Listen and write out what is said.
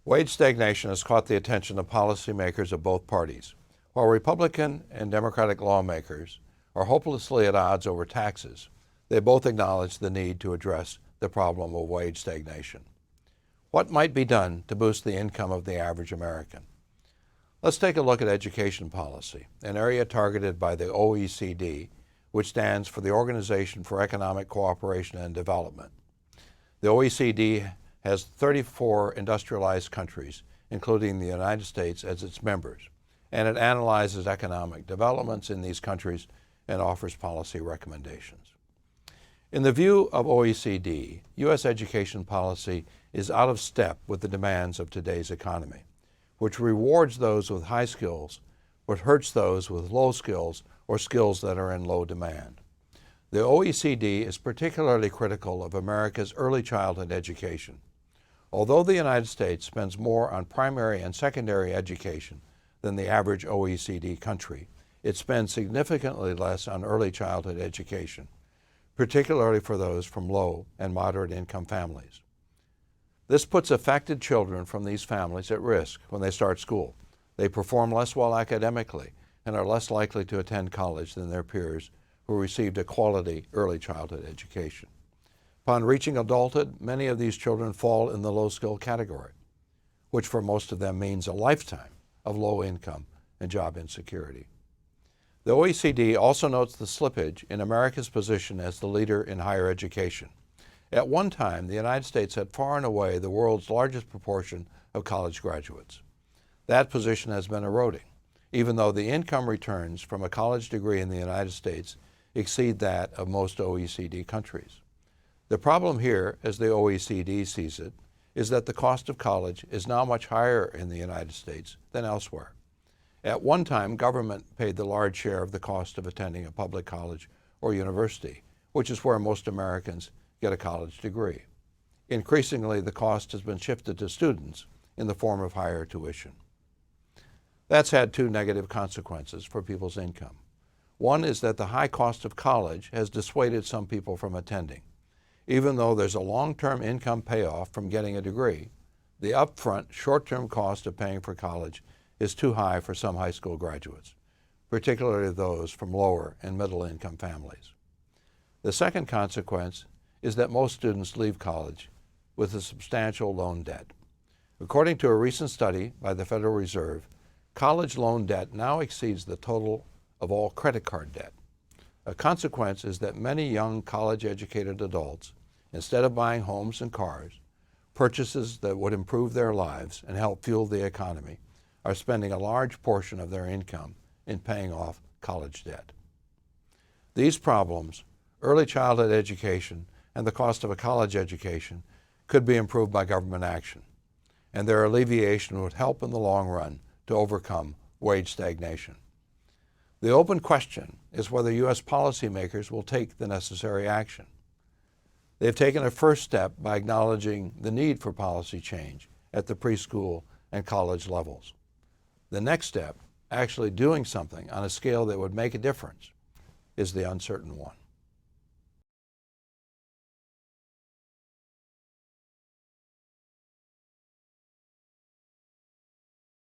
Wage stagnation has caught the attention of policymakers of both parties. While Republican and Democratic lawmakers are hopelessly at odds over taxes, they both acknowledge the need to address the problem of wage stagnation. What might be done to boost the income of the average American? Let's take a look at education policy, an area targeted by the OECD, which stands for the Organization for Economic Cooperation and Development. The OECD has 34 industrialized countries, including the United States, as its members, and it analyzes economic developments in these countries and offers policy recommendations. In the view of OECD, U.S. education policy is out of step with the demands of today's economy, which rewards those with high skills but hurts those with low skills or skills that are in low demand. The OECD is particularly critical of America's early childhood education. Although the United States spends more on primary and secondary education than the average OECD country, it spends significantly less on early childhood education, particularly for those from low and moderate income families. This puts affected children from these families at risk when they start school. They perform less well academically and are less likely to attend college than their peers who received a quality early childhood education. Upon reaching adulthood, many of these children fall in the low-skill category, which for most of them means a lifetime of low income and job insecurity. The OECD also notes the slippage in America's position as the leader in higher education. At one time, the United States had far and away the world's largest proportion of college graduates. That position has been eroding, even though the income returns from a college degree in the United States exceed that of most OECD countries. The problem here, as the OECD sees it, is that the cost of college is now much higher in the United States than elsewhere. At one time, government paid the large share of the cost of attending a public college or university, which is where most Americans get a college degree. Increasingly, the cost has been shifted to students in the form of higher tuition. That's had two negative consequences for people's income. One is that the high cost of college has dissuaded some people from attending. Even though there's a long-term income payoff from getting a degree, the upfront, short-term cost of paying for college is too high for some high school graduates, particularly those from lower and middle-income families. The second consequence is that most students leave college with a substantial loan debt. According to a recent study by the Federal Reserve, college loan debt now exceeds the total of all credit card debt. A consequence is that many young college-educated adults, instead of buying homes and cars, purchases that would improve their lives and help fuel the economy, are spending a large portion of their income in paying off college debt. These problems, early childhood education and the cost of a college education, could be improved by government action, and their alleviation would help in the long run to overcome wage stagnation. The open question is whether U.S. policymakers will take the necessary action. They've taken a first step by acknowledging the need for policy change at the preschool and college levels. The next step, actually doing something on a scale that would make a difference, is the uncertain one.